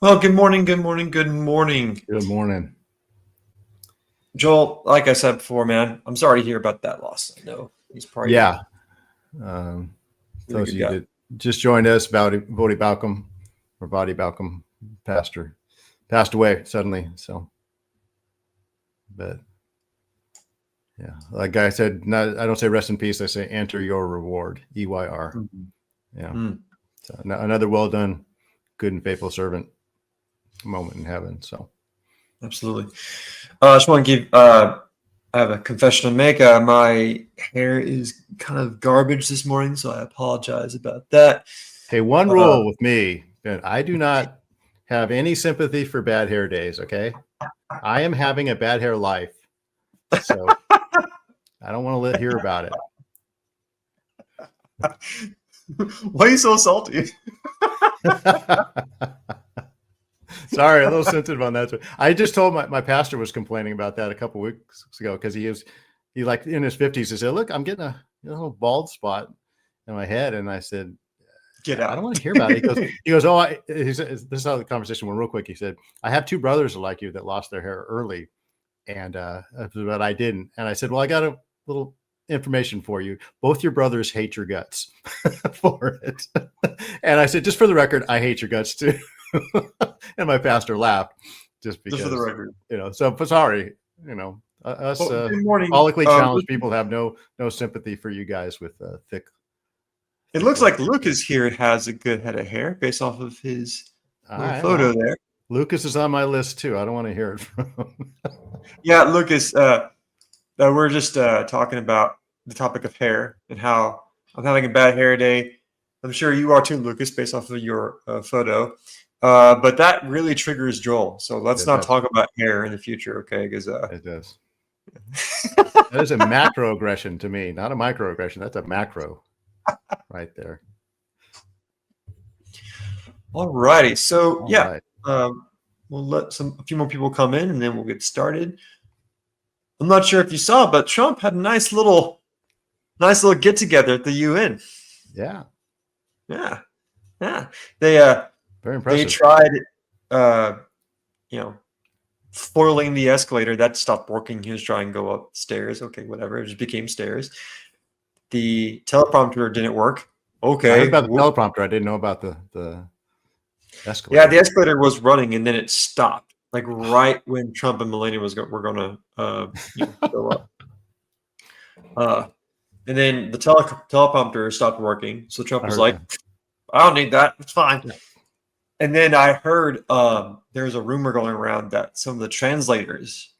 Well, good morning, good morning, good morning. Good morning. Joel, like I said before, man, I'm sorry to hear about that loss. I know he's probably a Yeah. Um, really those good of you guy. that just joined us, Bodie Balcom, or Body Balcom, pastor, passed away suddenly. So, but yeah, like I said, I don't say rest in peace. I say enter your reward, EYR. Mhm. Yeah. Mm, So another well done, good and faithful servant moment in heaven. So, absolutely. I just want to give, I have a confession to make. My hair is kind of garbage this morning, so I apologize about that. hey, one Uh, rule with me, Ben, I do not have any sympathy for bad hair days. Okay. I am having a bad hair life. So I don't want to hear about it. why are you so salty? Sorry, a little sensitive on that. I just told my pastor was complaining about that a couple weeks ago because he like in his 50s. He said, "Look, I'm getting a little bald spot in my head," and I said, Get "I don't out. want to hear about it." He goes, "Oh, he said, this is how the conversation went real quick." He said, "I have two brothers like you that lost their hair early, and but I didn't." And I said, "Well, I got a little information for you. Both your brothers hate your guts for it." And I said, "Just for the record, I hate your guts too." And my pastor laughed just Just for the because, record. so sorry, us Well, good morning. follically challenged people have no sympathy for you guys with It thick looks white like Lucas here has a good head of hair based off of his All little right, photo well, there. Lucas is on my list too. I don't want to hear it from him. Yeah, Lucas, we're just talking about the topic of hair and how I'm having a bad hair day. I'm sure you are too, Lucas, based off of your photo. But that really triggers Joel. So let's It not does. talk about hair in the future, okay? Because It does. That is a macro aggression to me, not a microaggression. That's a macro right there. all righty. So All yeah, right. we'll let a few more people come in, and then we'll get started. I'm not sure if you saw, but Trump had a nice little get together at the UN. Yeah. Yeah, yeah. They Very they impressive. tried, uh, you know, foiling the escalator. That stopped working. He was trying to go upstairs. Okay, whatever. It just became stairs. The teleprompter didn't work. I heard Okay. about the teleprompter. I didn't know about the Yeah, the escalator. escalator was running and then it stopped. Like right when Trump and Melania were going to, show up. Uh, and then the teleprompter stopped working. So Trump I was heard like, that. I don't need that. It's fine. Yeah. And then I heard there's a rumor going around that some of the translators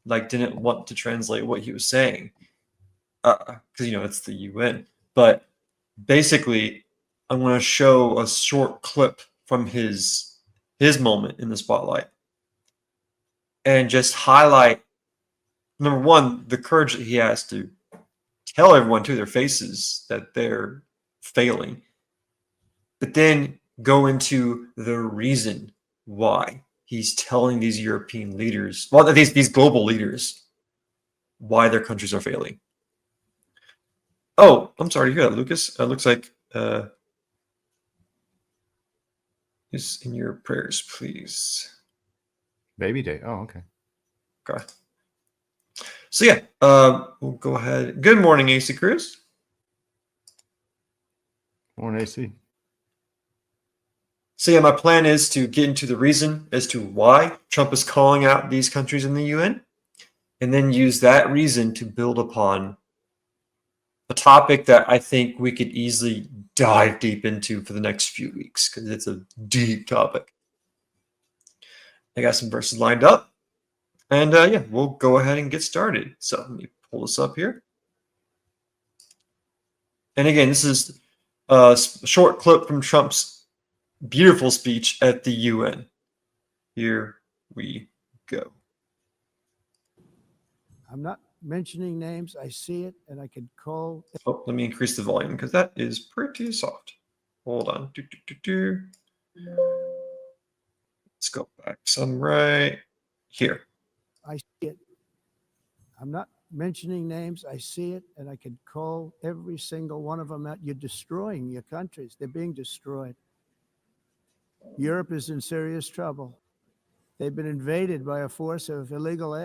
didn't want to translate what he was saying because it's the UN. But basically, I'm going to show a short clip from his moment in the spotlight and just highlight number one the courage that he has to tell everyone to their faces that they're failing, but then go into the reason why he's telling these European leaders, well, these global leaders, why their countries are failing. Oh, I'm sorry to hear that, Lucas. It looks like is in your prayers, please. Baby day. Oh, okay. Okay. So yeah, we'll go ahead. Good morning, AC Cruz. Morning, AC. So yeah, my plan is to get into the reason as to why Trump is calling out these countries in the UN, and then use that reason to build upon a topic that I think we could easily dive deep into for the next few weeks because it's a deep topic. I got some verses lined up, and yeah, we'll go ahead and get started. So let me pull this up here. And again, this is a short clip from Trump's beautiful speech at the UN. Here we go. I'm not mentioning names. I see it, and I can call. Oh, let me increase the volume because that is pretty soft. Hold on. Let's go back some right here. I see it. I'm not mentioning names. I see it, and I can call every single one of them out. You're destroying your countries. They're being destroyed. Europe is in serious trouble. They've been invaded by a force of illegal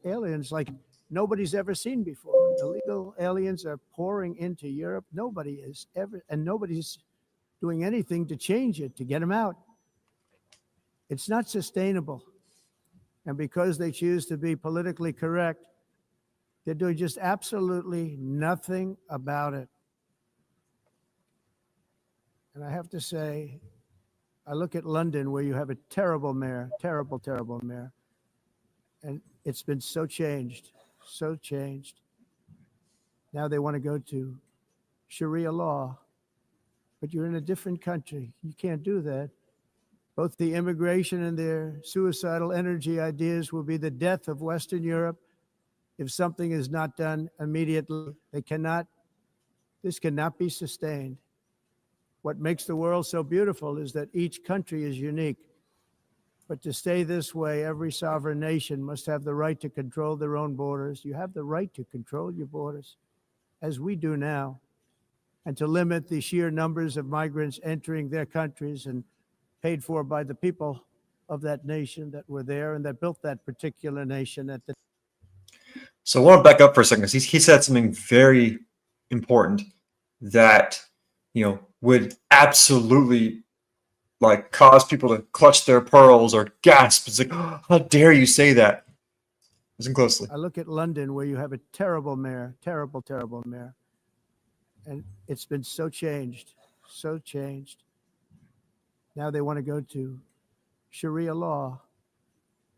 aliens like nobody's ever seen before. Illegal aliens are pouring into Europe. Nobody's doing anything to change it, to get them out. It's not sustainable. And because they choose to be politically correct, they're doing just absolutely nothing about it. And I have to say, I look at London, where you have a terrible mayor, terrible, terrible mayor. And it's been so changed, so changed. Now they want to go to Sharia law, but you're in a different country. You can't do that. Both the immigration and their suicidal energy ideas will be the death of Western Europe if something is not done immediately. This cannot be sustained. What makes the world so beautiful is that each country is unique. But to stay this way, every sovereign nation must have the right to control their own borders. You have the right to control your borders, as we do now, and to limit the sheer numbers of migrants entering their countries and paid for by the people of that nation that were there and that built that particular nation at the. So I want to back up for a second, because he said something very important that, would absolutely cause people to clutch their pearls or gasp. It's like, oh, how dare you say that? Listen closely. I look at London, where you have a terrible mayor, terrible, terrible mayor. And it's been so changed, so changed. Now they want to go to Sharia law,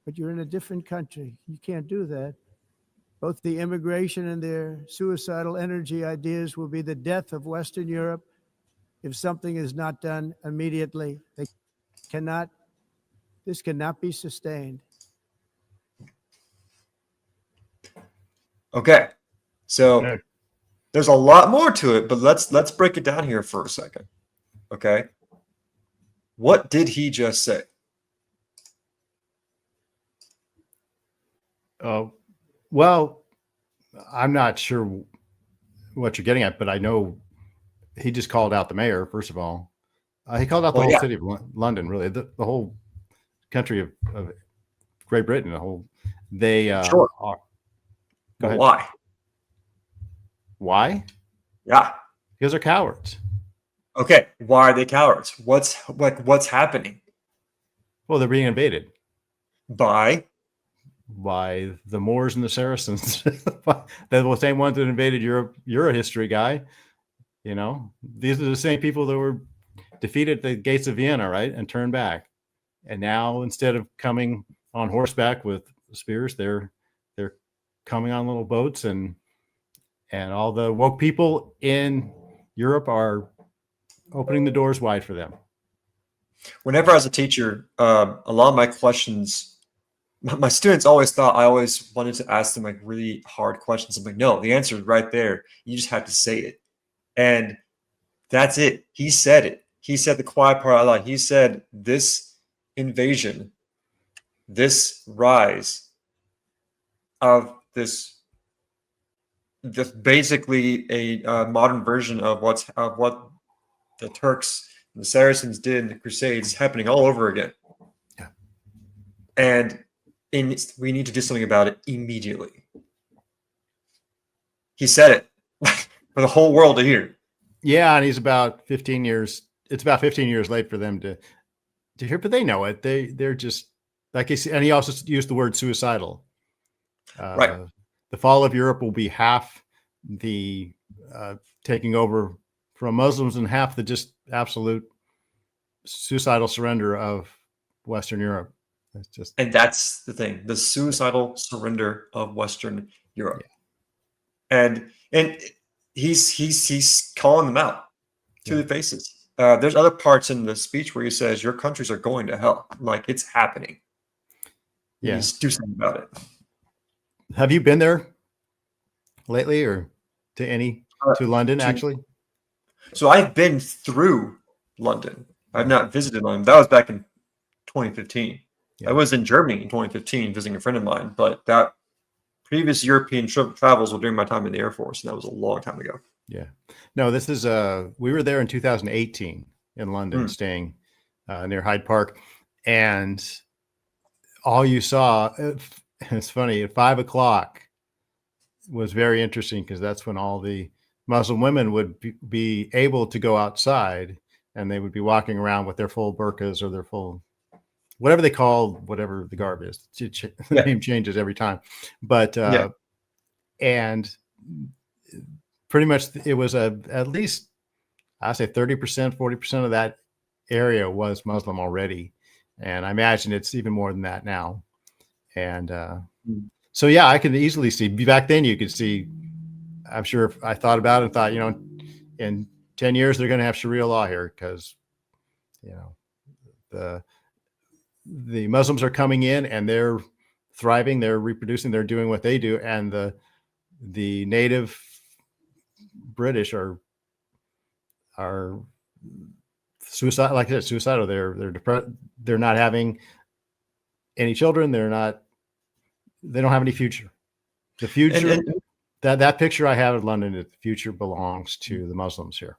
but you're in a different country. You can't do that. Both the immigration and their suicidal energy ideas will be the death of Western Europe if something is not done immediately. This cannot be sustained. Okay. So there's a lot more to it, but let's break it down here for a second. Okay. What did he just say? Well, I'm not sure what you're getting at, but I know he just called out the mayor, first of all. He called out the whole city of London, really, the whole country of Great Britain, Sure. Are. Go ahead. Why? Why? Yeah. Because they're cowards. Okay. Why are they cowards? What's happening? Well, they're being invaded. By the Moors and the Saracens. They're the same ones that invaded Europe. You're a history guy. These are the same people that were defeated at the gates of Vienna, right? And turned back. And now, instead of coming on horseback with spears, they're coming on little boats, and all the woke people in Europe are opening the doors wide for them. Whenever I was a teacher, a lot of my questions, my students always thought I always wanted to ask them really hard questions. I'm like, no, the answer is right there. You just have to say it. And that's it. He said it. He said the quiet part out loud. He said this invasion, this rise of this basically a modern version of what the Turks and the Saracens did in the Crusades is happening all over again. Yeah. And we need to do something about it immediately. He said it for the whole world to hear. Yeah, and he's about 15 years. It's about 15 years late for them to hear, but they know it. They're just like he said, and he also used the word suicidal. Right. The fall of Europe will be half the taking over from Muslims and half the just absolute suicidal surrender of Western Europe. And that's the thing, the suicidal surrender of Western Europe. Yeah. And he's calling them out to the faces. There's other parts in the speech where he says, your countries are going to hell. Like, it's happening. Yeah. Just do something about it. Have you been there lately, or to London, actually? So I've been through London. I've not visited London. That was back in 2015. Yeah. I was in Germany in 2015 visiting a friend of mine, but that previous European travels were during my time in the Air Force, and that was a long time ago. Yeah. No, this is we were there in 2018 in London, staying near Hyde Park. And all you saw, it's funny, at 5 o'clock was very interesting because that's when all the Muslim women would be able to go outside, and they would be walking around with their full burqas or their full, whatever they call, whatever the garb is. The name changes every time. But, and pretty much it was at least, I say 30%, 40% of that area was Muslim already. And I imagine it's even more than that now. And so, yeah, I can easily see, back then you could see, I'm sure if I thought about it and thought, you know, in 10 years, they're going to have Sharia law here because, you know, the Muslims are coming in and they're thriving, they're reproducing, they're doing what they do. And the native British are suicide, like I said, suicidal. They're depressed. They're not having any children. They don't have any future. The future, that picture I have of London, the future belongs to the Muslims here.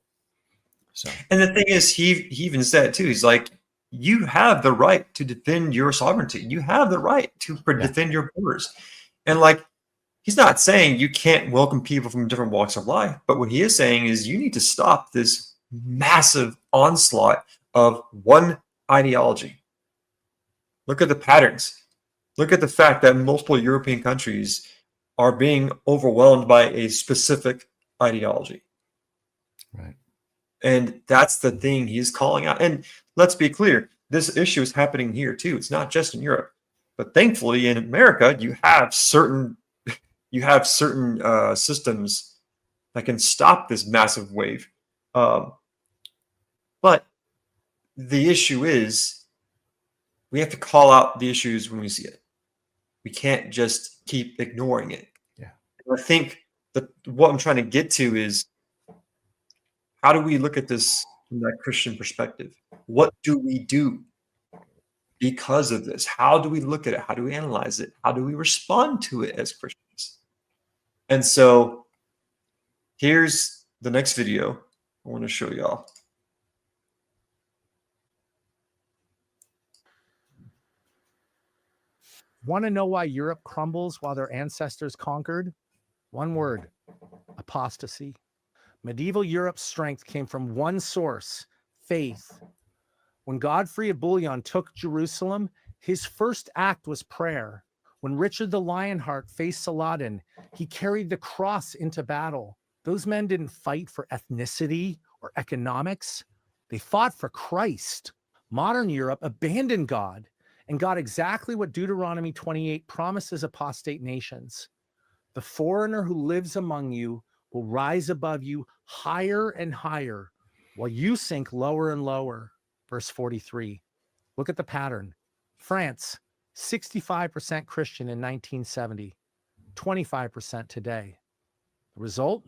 So, and the thing is, he even said too, he's like, you have the right to defend your sovereignty. You have the right to defend your borders. And like, he's not saying you can't welcome people from different walks of life, but what he is saying is you need to stop this massive onslaught of one ideology. Look at the patterns. Look at the fact that multiple European countries are being overwhelmed by a specific ideology. Right. And that's the thing he's calling out. And let's be clear, this issue is happening here too. It's not just in Europe. But thankfully in America, you have certain systems that can stop this massive wave. But the issue is we have to call out the issues when we see it. We can't just keep ignoring it. Yeah. And I think that what I'm trying to get to is, how do we look at this from that Christian perspective? What do we do because of this? How do we look at it? How do we analyze it? How do we respond to it as Christians? And so here's the next video I want to show y'all. Want to know why Europe crumbles while their ancestors conquered? One word: apostasy. Medieval Europe's strength came from one source: faith. When Godfrey of Bouillon took Jerusalem, his first act was prayer. When Richard the Lionheart faced Saladin, he carried the cross into battle. Those men didn't fight for ethnicity or economics. They fought for Christ. Modern Europe abandoned God and got exactly what Deuteronomy 28 promises apostate nations. The foreigner who lives among you will rise above you higher and higher, while you sink lower and lower. Verse 43. Look at the pattern. France, 65% Christian in 1970, 25% today. The result?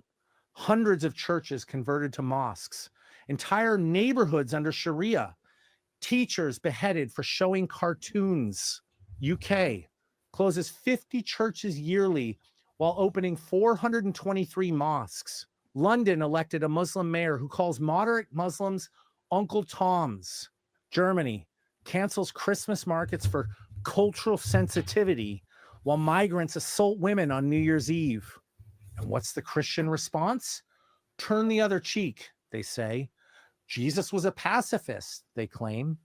Hundreds of churches converted to mosques, entire neighborhoods under Sharia, teachers beheaded for showing cartoons. UK closes 50 churches yearly while opening 423 mosques. London elected a Muslim mayor who calls moderate Muslims Uncle Toms. Germany cancels Christmas markets for cultural sensitivity while migrants assault women on New Year's Eve. And what's the Christian response? Turn the other cheek, they say. Jesus was a pacifist, they claim.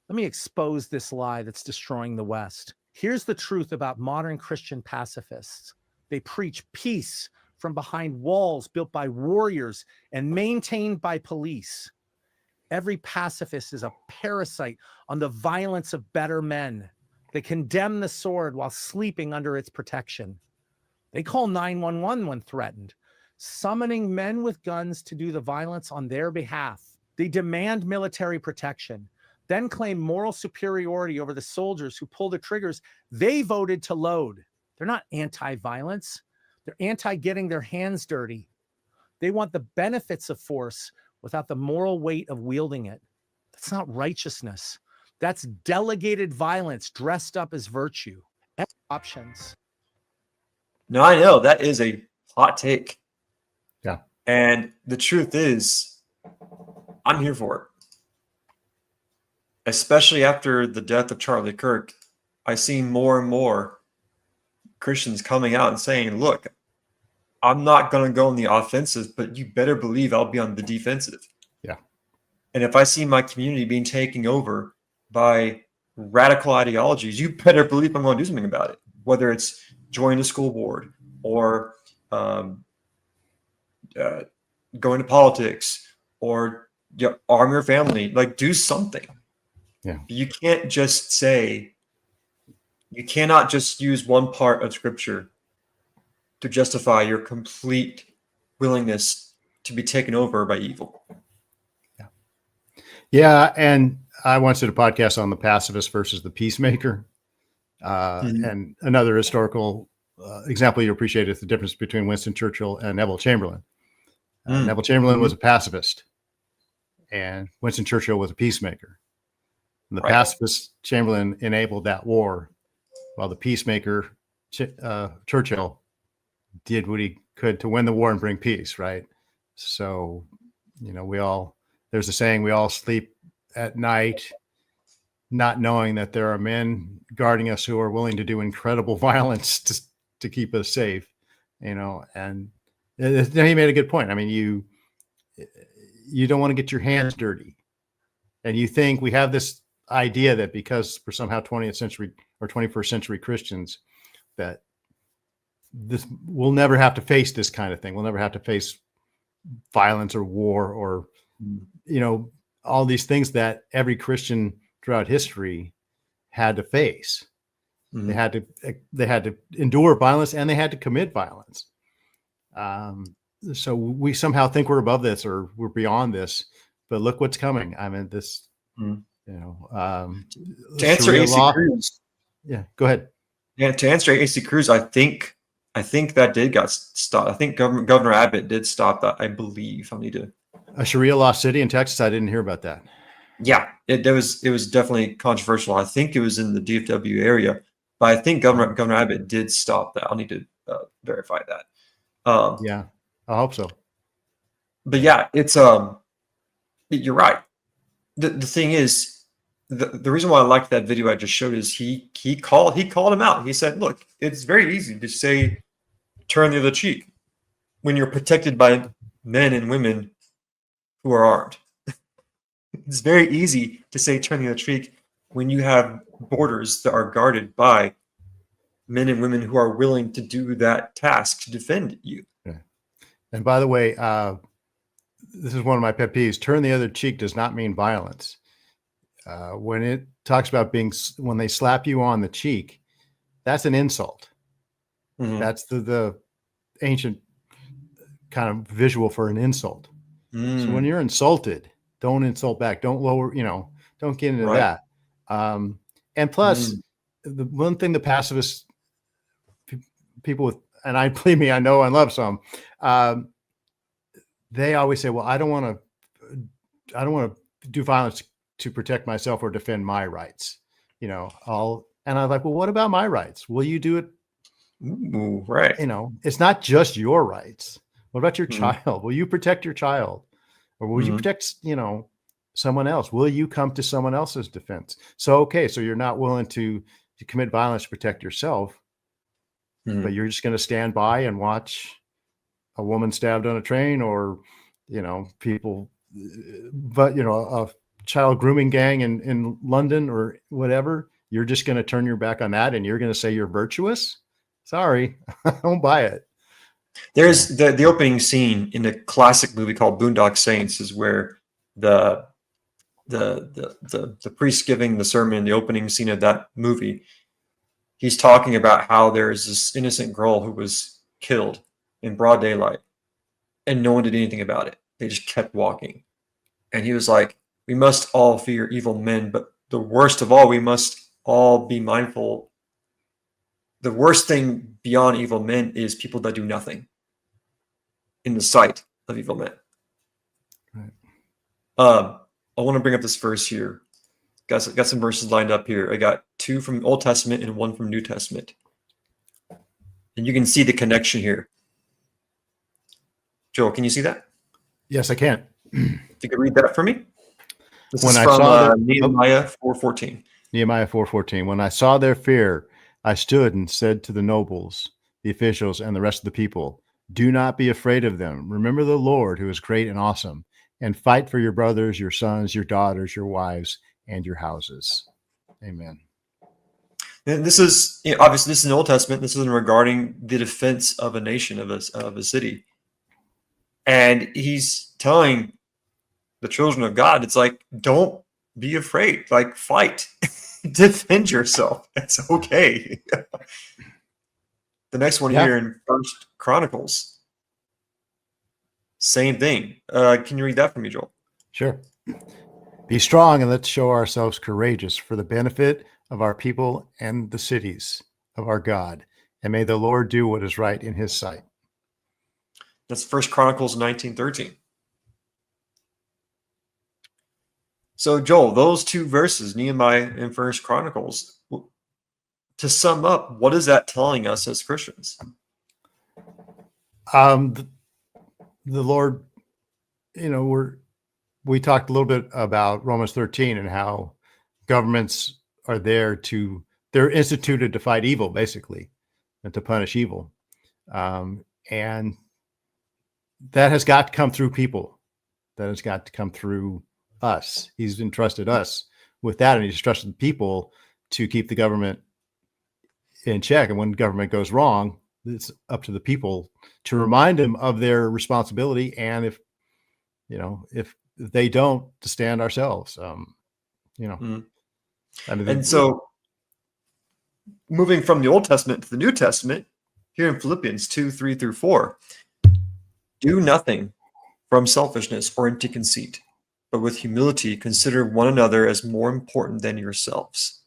Let me expose this lie that's destroying the West. Here's the truth about modern Christian pacifists. They preach peace from behind walls built by warriors and maintained by police. Every pacifist is a parasite on the violence of better men. They condemn the sword while sleeping under its protection. They call 911 when threatened, summoning men with guns to do the violence on their behalf. They demand military protection, then claim moral superiority over the soldiers who pull the triggers they voted to load. They're not anti-violence. They're anti-getting their hands dirty. They want the benefits of force without the moral weight of wielding it. That's not righteousness. That's delegated violence dressed up as virtue. Options. No, I know that is a hot take. Yeah. And the truth is, I'm here for it. especially after the death of Charlie Kirk, I see more and more Christians coming out and saying, look, I'm not going to go on the offensive, but you better believe I'll be on the defensive. Yeah. And if I see my community being taken over by radical ideologies, you better believe I'm going to do something about it, whether it's join the school board or go into politics or arm your family, like do something. Yeah. You can't just say, you cannot just use one part of scripture to justify your complete willingness to be taken over by evil. Yeah. And I once did a podcast on the pacifist versus the peacemaker. And another historical example you appreciate is the difference between Winston Churchill and Neville Chamberlain. Neville Chamberlain was a pacifist, and Winston Churchill was a peacemaker. And the pacifist Chamberlain enabled that war, while the peacemaker Churchill did what he could to win the war and bring peace. Right. So, there's a saying, we all sleep at night, not knowing that there are men guarding us who are willing to do incredible violence to keep us safe, and he made a good point. I mean, you don't want to get your hands dirty, and you think we have this idea that because we're somehow 20th century or 21st century Christians, that we'll never have to face this kind of thing. We'll never have to face violence or war or, all these things that every Christian throughout history had to face. They had to endure violence, and they had to commit violence. So we somehow think we're above this or we're beyond this, but look what's coming. I mean, this, to answer AC Cruz. Yeah, go ahead. Yeah, to answer AC Cruz, I think that did got stopped. I think Governor Abbott did stop that. I believe. I need to. A Sharia law city in Texas. I didn't hear about that. Yeah, it was definitely controversial. I think it was in the DFW area, but I think Governor Abbott did stop that. I'll need to verify that. Yeah, I hope so. But yeah, it's you're right. The thing is, the reason why I liked that video I just showed is he called him out. He said, "Look, it's very easy to say turn the other cheek when you're protected by men and women who are armed. It's very easy to say turn the other cheek when you have borders that are guarded by men and women who are willing to do that task to defend you." Yeah. And by the way, this is one of my pet peeves. Turn the other cheek does not mean violence. When it talks about when they slap you on the cheek, that's an insult. Mm-hmm. That's the ancient kind of visual for an insult. So when you're insulted, don't insult back. Don't lower, don't get into that. And plus, the one thing the pacifist people with, and believe me, I know and love some, they always say, well, I don't want to do violence to protect myself or defend my rights. And I'm like, well, what about my rights? Will you do it? Ooh, right. It's not just your rights. What about your child? Will you protect your child? Or will you protect, someone else? Will you come to someone else's defense? So you're not willing to commit violence to protect yourself, but you're just going to stand by and watch a woman stabbed on a train or, people, but, a child grooming gang in London or whatever. You're just going to turn your back on that and you're going to say you're virtuous? Sorry, I don't buy it. There's the opening scene in a classic movie called Boondock Saints is where the priest giving the sermon, the opening scene of that movie, he's talking about how there's this innocent girl who was killed in broad daylight and no one did anything about it. They just kept walking. And he was like, we must all fear evil men, but the worst of all, we must all be mindful. The worst thing beyond evil men is people that do nothing in the sight of evil men. Right. I want to bring up this verse here. Got some verses lined up here. I got 2 from Old Testament and 1 from New Testament. And you can see the connection here. Joel, can you see that? Yes, I can. If you could read that for me. This When is I from saw that, Nehemiah 4:14. Nehemiah 4:14. When I saw their fear, I stood and said to the nobles, the officials, and the rest of the people, do not be afraid of them. Remember the Lord, who is great and awesome, and fight for your brothers, your sons, your daughters, your wives, and your houses. Amen. And this is, obviously, this is in the Old Testament. This is regarding the defense of a nation, of a city. And he's telling the children of God, it's like, don't be afraid. Like, fight. Defend yourself. It's okay. The next one here in First Chronicles. Same thing. Can you read that for me, Joel? Sure. Be strong and let's show ourselves courageous for the benefit of our people and the cities of our God. And may the Lord do what is right in his sight. That's First Chronicles 19:13. So, Joel, those two verses, Nehemiah and First Chronicles, to sum up, what is that telling us as Christians? The Lord, we talked a little bit about Romans 13 and how governments are they're instituted to fight evil, basically, and to punish evil. And that has got to come through people. That has got to come through us. He's entrusted us with that, and he's trusted people to keep the government in check. And when government goes wrong, it's up to the people to remind them of their responsibility. And if they don't, to stand ourselves. I mean, and so moving from the Old Testament to the New Testament, here in Philippians 2:3-4, do nothing from selfishness or empty conceit, but with humility consider one another as more important than yourselves.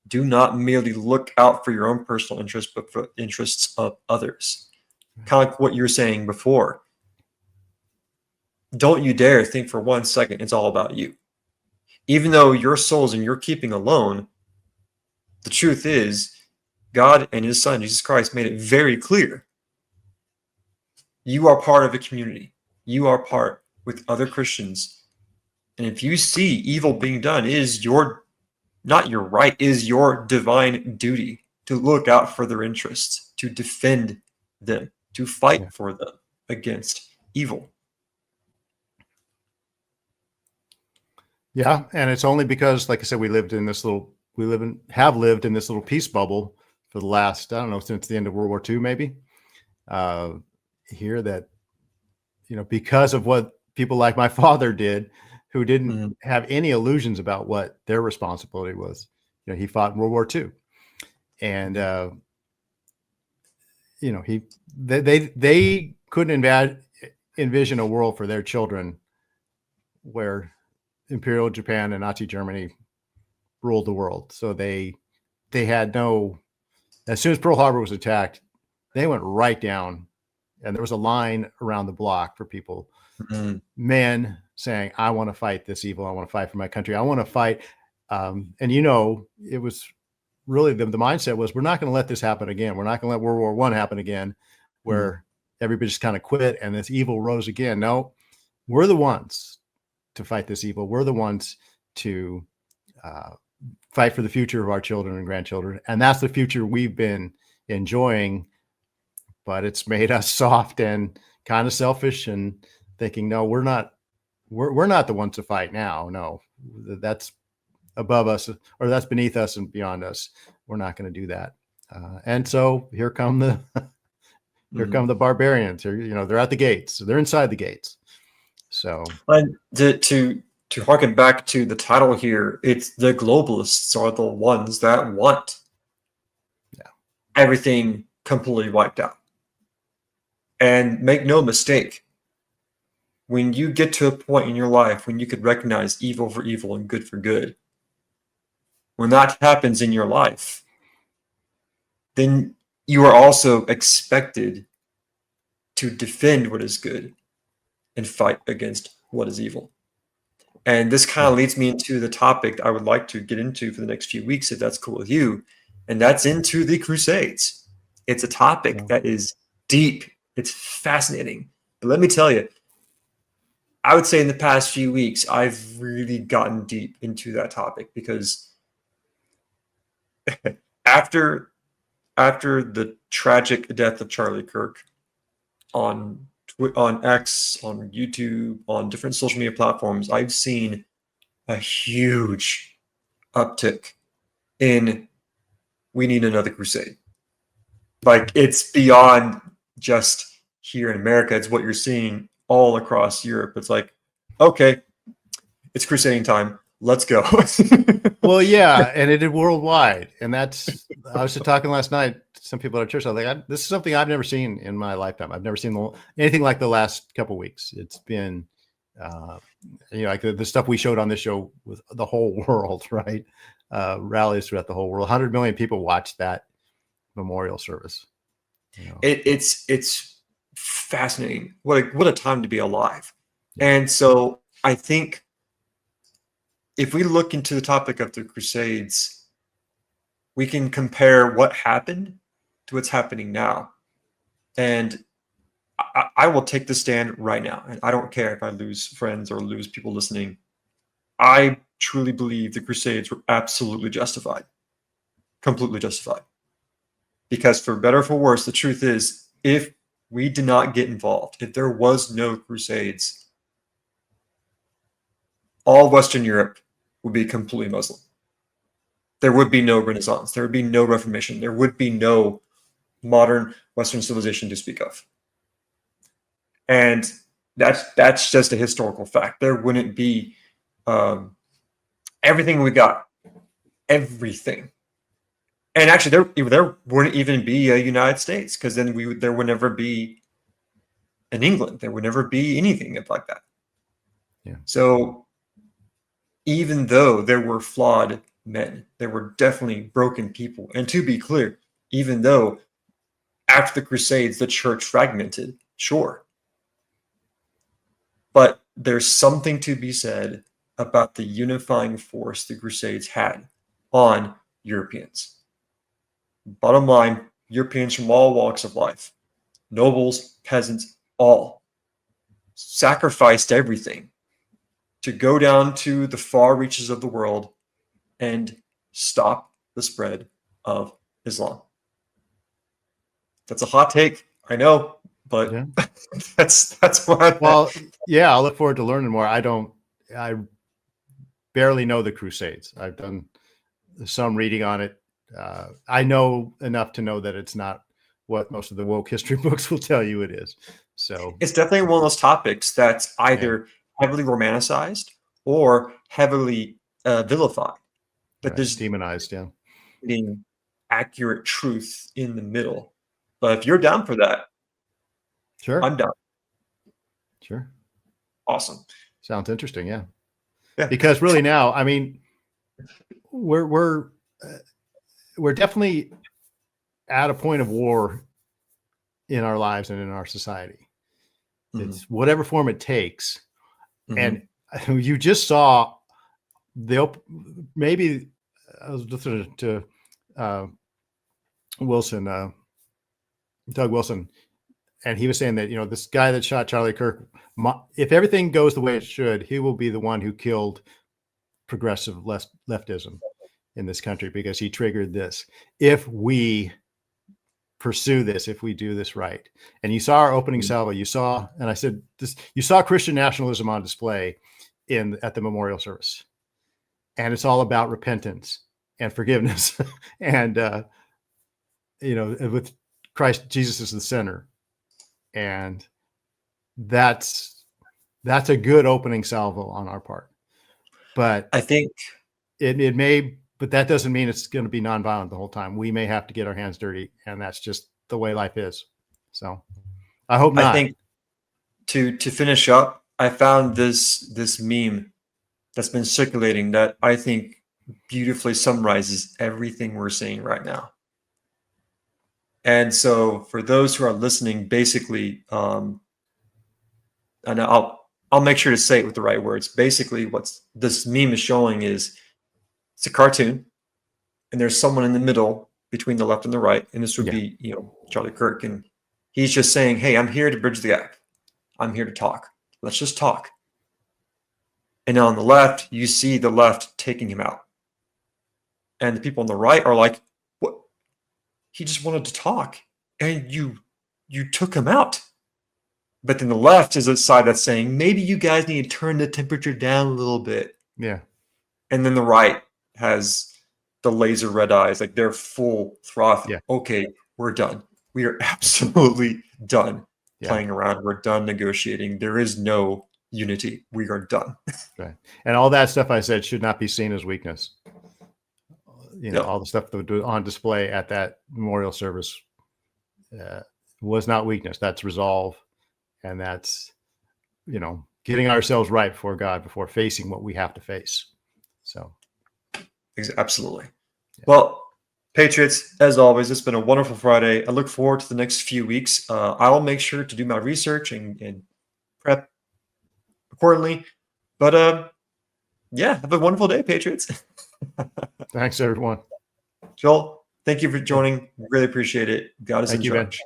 Do not merely look out for your own personal interests, but for the interests of others. Kind of like what you were saying before. Don't you dare think for 1 second it's all about you. Even though your souls and your keeping alone, the truth is God and his son, Jesus Christ, made it very clear. You are part of a community. You are part with other Christians. And if you see evil being done, it is not your right, it is your divine duty to look out for their interests, to defend them, to fight for them against evil. Yeah, and it's only because, like I said, have lived in this little peace bubble for the last, I don't know, since the end of World War II, maybe. Here that, because of what people like my father did, who didn't have any illusions about what their responsibility was. He fought in World War II, and they couldn't envision a world for their children where Imperial Japan and Nazi Germany ruled the world. So they had as soon as Pearl Harbor was attacked, they went right down, and there was a line around the block for people, men saying, I want to fight this evil. I want to fight for my country. I want to fight. And it was really the mindset was, we're not going to let this happen again. We're not going to let World War I happen again, where everybody just kind of quit and this evil rose again. No, we're the ones to fight this evil. We're the ones to fight for the future of our children and grandchildren. And that's the future we've been enjoying, but it's made us soft and kind of selfish and thinking, no, we're not the ones to fight now. No, that's above us, or that's beneath us and beyond us. We're not going to do that. And so here come the barbarians. They're at the gates. They're inside the gates. So, and to harken back to the title here, it's the globalists are the ones that want everything completely wiped out. And make no mistake, when you get to a point in your life when you could recognize evil for evil and good for good, when that happens in your life, then you are also expected to defend what is good and fight against what is evil. And this kind of leads me into the topic I would like to get into for the next few weeks, if that's cool with you. And that's into the Crusades. It's a topic that is deep. It's fascinating. But let me tell you, I would say in the past few weeks, I've really gotten deep into that topic because after the tragic death of Charlie Kirk on X, on YouTube, on different social media platforms, I've seen a huge uptick in we need another crusade. Like, it's beyond just here in America. It's what you're seeing all across Europe. It's like, okay, it's crusading time. Let's go. Well, yeah, and it is worldwide, and that's. I was just talking last night to some people at church. I was like, "This is something I've never seen in my lifetime. I've never seen anything like the last couple of weeks. It's been, like the stuff we showed on this show with the whole world, right? Rallies throughout the whole world. 100 million people watched that memorial service. It's fascinating. What a time to be alive. And so I think if we look into the topic of the Crusades, we can compare what happened to what's happening now. And I will take the stand right now. And I don't care if I lose friends or lose people listening. I truly believe the Crusades were absolutely justified. Completely justified. Because for better or for worse, the truth is, if we did not get involved, if there was no Crusades, all Western Europe would be completely Muslim. There would be no Renaissance. There would be no Reformation. There would be no modern Western civilization to speak of. And that's just a historical fact. There wouldn't be everything we got. Everything. And actually, there wouldn't even be a United States, because then there would never be an England. There would never be anything like that. Yeah. So even though there were flawed men, there were definitely broken people. And to be clear, even though after the Crusades the church fragmented, sure. But there's something to be said about the unifying force the Crusades had on Europeans. Bottom line, Europeans from all walks of life, nobles, peasants, all sacrificed everything to go down to the far reaches of the world and stop the spread of Islam. That's a hot take, I know, but Yeah. that's what. Well, yeah, I'll look forward to learning more. I barely know the Crusades. I've done some reading on it. I know enough to know that it's not what most of the woke history books will tell you it is. So it's definitely one of those topics that's either heavily romanticized or heavily vilified. But there's demonized, being accurate truth in the middle. But if you're down for that, sure, I'm down. Sure, awesome. Sounds interesting, yeah. Because really now, I mean, we're definitely at a point of war in our lives and in our society. It's whatever form it takes. And you just saw maybe I was listening to Doug Wilson, and he was saying that, this guy that shot Charlie Kirk, if everything goes the way it should, he will be the one who killed progressive leftism in this country, because he triggered this. If we pursue this, if we do this right. And you saw our opening salvo, you saw, and I said this, you saw Christian nationalism on display at the memorial service. And it's all about repentance and forgiveness. And, with Christ, Jesus is the center. And that's a good opening salvo on our part. But I think it may, but that doesn't mean it's going to be nonviolent the whole time. We may have to get our hands dirty, and that's just the way life is. So I hope not. I think to finish up, I found this meme that's been circulating that I think beautifully summarizes everything we're saying right now. And so for those who are listening, basically, and I'll make sure to say it with the right words. Basically, what this meme is showing is it's a cartoon, and there's someone in the middle between the left and the right, and this would be, Charlie Kirk, and he's just saying, "Hey, I'm here to bridge the gap. I'm here to talk. Let's just talk. And on the left, you see the left taking him out. And the people on the right are like, what? He just wanted to talk. And you took him out. But then the left is a side that's saying, maybe you guys need to turn the temperature down a little bit. Yeah. And then the right has the laser red eyes, like they're full throttle. Yeah. Okay, we're done. We are absolutely done Yeah. playing around. We're done negotiating. There is no unity. We are done. Right. And all that stuff I said should not be seen as weakness. You know, Yep. all the stuff that was on display at that memorial service was not weakness. That's resolve. And that's, you know, getting ourselves right before God, before facing what we have to face. So, Absolutely. Yeah. Well, Patriots, as always, it's been a wonderful Friday. I look forward to the next few weeks. I'll make sure to do my research and prep accordingly. But yeah, have a wonderful day, Patriots. thanks, everyone. Joel, thank you for joining. Really appreciate it. God is Thank in you, Ben. charge.